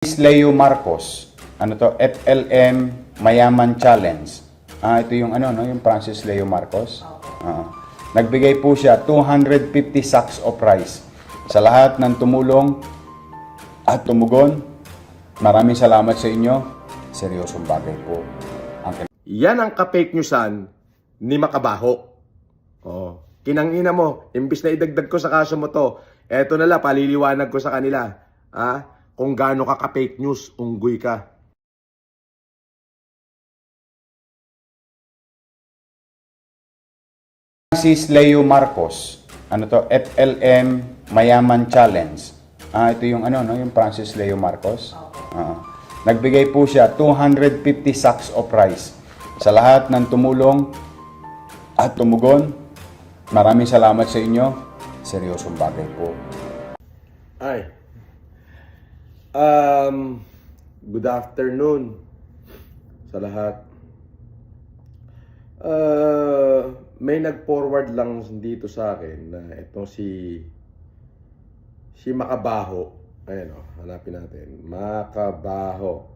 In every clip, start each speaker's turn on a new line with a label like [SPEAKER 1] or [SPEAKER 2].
[SPEAKER 1] Leo Marcos. Ano to? FLM Mayaman Challenge. Ito yung yung Francis Leo Marcos. Nagbigay po siya 250 sacks of rice sa lahat ng tumulong at tumugon. Maraming salamat sa inyo. Seryosong bagay po.
[SPEAKER 2] Yan ang ka-fake newsan ni Makabaho. Kinangina mo, imbis na idagdag ko sa kaso mo to, eto na lang, paliliwanag ko sa kanila. Kung gaano ka ka-fake news, unggoy ka.
[SPEAKER 1] Francis Leo Marcos. Ano to? FLM Mayaman Challenge. Ito yung yung Francis Leo Marcos. Nagbigay po siya 250 sacks of rice sa lahat ng tumulong at tumugon. Maraming salamat sa inyo. Seryosong bagay po.
[SPEAKER 2] Good afternoon sa lahat. May nag-forward lang dito sa akin na itong si Makabaho. Ayan hanapin natin. Makabaho.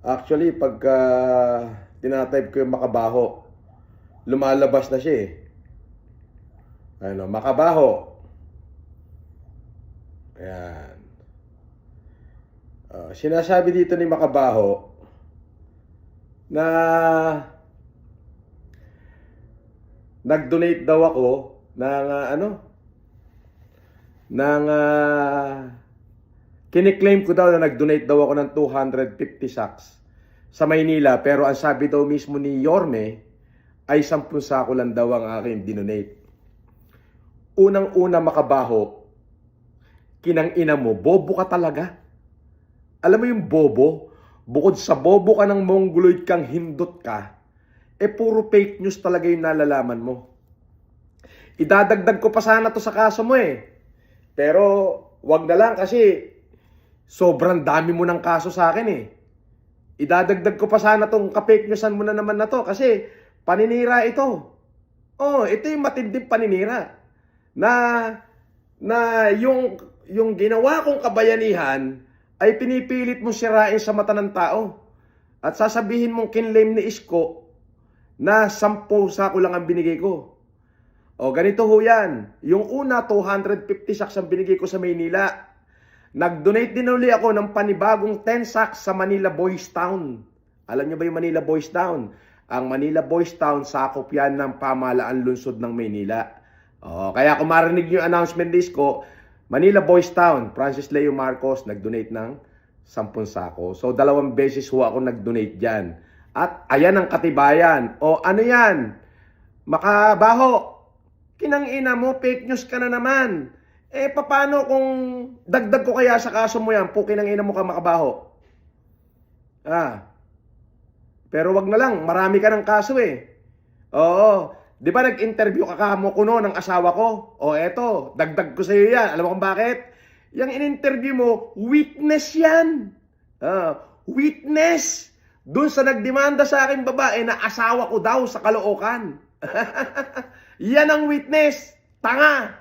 [SPEAKER 2] Actually, pagka tinatype ko yung Makabaho, lumalabas na siya Makabaho. Ayan. Sinasabi dito ni Makabaho na nag-donate daw ako ng kiniklaim ko daw na nag-donate daw ako ng 250 sacks sa Maynila, pero ang sabi daw mismo ni Yorme ay 10 sako lang daw ang aking dinonate. Unang-una, Makabaho, kinang-ina mo, bobo ka talaga. Alam mo yung bobo? Bukod sa bobo ka ng mongoloid kang hindot ka, puro fake news talaga yung nalalaman mo. Idadagdag ko pa sana to sa kaso mo Pero, wag na lang kasi sobrang dami mo ng kaso sa akin Idadagdag ko pa sana tong ka-fake newsan mo na naman na to kasi paninira ito. Ito yung matinding paninira. Na yung ginawa kong kabayanihan ay pinipilit mo sirain sa mata ng tao. At sasabihin mong kinlaim ni Isko na 10 sako lang ang binigay ko. Ganito ho yan. Yung una, 250 sacks ang binigay ko sa Maynila. Nag-donate din uli ako ng panibagong 10 sacks sa Manila Boys Town. Alam niyo ba yung Manila Boys Town? Ang Manila Boys Town, sakop yan ng pamahalaan lungsod ng Maynila. Kaya kung marinig niyo yung announcement ni Isko, Manila Boys Town, Francis Leo Marcos, nag-donate ng 10 sako. So, 2 beses ho ako nag-donate dyan. At ayan ang katibayan. Ano yan? Makabaho. Kinang-ina mo, fake news ka na naman. Paano kung dagdag ko kaya sa kaso mo yan? Kinang-ina mo ka, Makabaho. Pero wag na lang, marami ka ng kaso Di ba nag-interview ka kamo kuno ng asawa ko? Eto, dagdag ko sa iyo yan. Alam mo kung bakit? Yung in-interview mo, witness yan. Witness. Doon sa nagdemanda sa akin babae na asawa ko daw sa Caloocan. Yan ang witness. Tanga.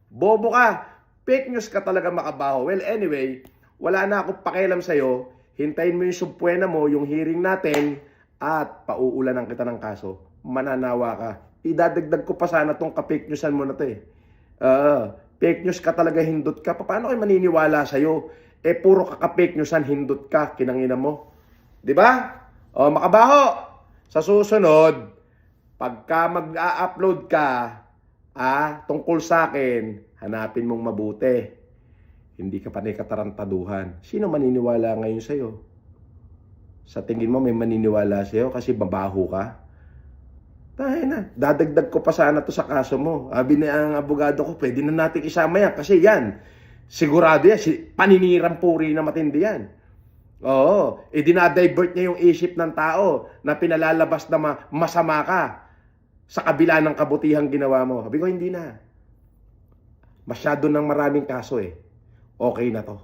[SPEAKER 2] Bobo ka. Fake news ka talaga, Makabaho. Well, anyway, wala na akong pakialam sa'yo. Hintayin mo yung subpuena mo, yung hearing natin, at pauulanan kita ng kaso. Mananawa ka. Idadagdag ko pa sana tong ka-fake newsan mo na to fake news ka talaga, hindot ka. Paano kayo maniniwala sa'yo? Puro ka-fake newsan, hindot ka. Kinangina mo. Di ba? Makabaho, sa susunod, pagka mag-a-upload ka, tungkol sa akin, hanapin mong mabuti. Hindi ka pa katarantaduhan. Sino maniniwala ngayon sa'yo? Sa tingin mo may maniniwala sa'yo kasi babaho ka? Dadagdag ko pa sana to sa kaso mo. Sabi na ang abogado ko, pwede na natin isama yan. Kasi yan, sigurado yan, paninirang puri na matindi yan. Dinadivert niya yung isip ng tao na pinalalabas na masama ka sa kabila ng kabutihang ginawa mo. Sabi ko, hindi na. Masyado ng maraming kaso Okay na to.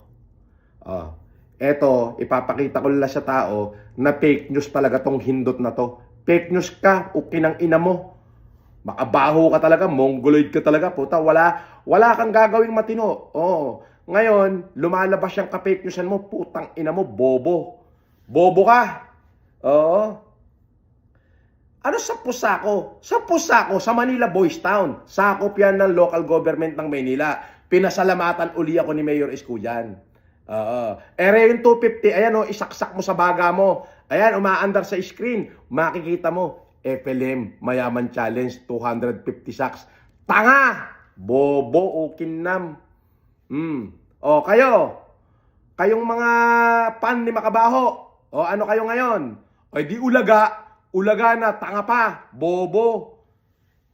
[SPEAKER 2] Eto, ipapakita ko lang sa tao na fake news talaga tong hindot na to. Fake news ka o kinang-ina mo. Makabaho ka talaga, mongoloid ka talaga, puta, wala kang gagawing matino. Ngayon, lumalabas yung ka-fake newsan mo, putang ina mo, bobo. Bobo ka. Oo. Ano sa Pusako? Sa Pusako, sa Manila Boys Town. Sakop yan ng local government ng Maynila. Pinasalamatan uli ako ni Mayor Isko dyan. Area yung 250, ayan o, isaksak mo sa baga mo. Ayan, umaandar sa screen. Makikita mo, FLM, Mayaman Challenge, 250 sacks. Tanga! Bobo o kinam. O, kayong mga pan ni Makabaho. O, ano kayo ngayon? O, di ulaga. Ulaga na, tanga pa, bobo.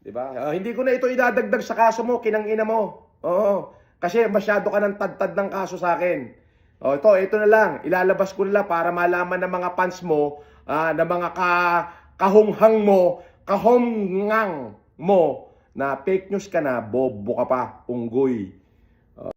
[SPEAKER 2] Diba? Hindi ko na ito idadagdag sa kaso mo, kinangina mo. Oo. Kasi masyado ka ng tad-tad ng kaso sa akin. O, ito na lang. Ilalabas ko nila para malaman ng mga fans mo, ng mga kahunghang mo, kahongngang mo, na fake news ka na, bobo ka pa, unggoy.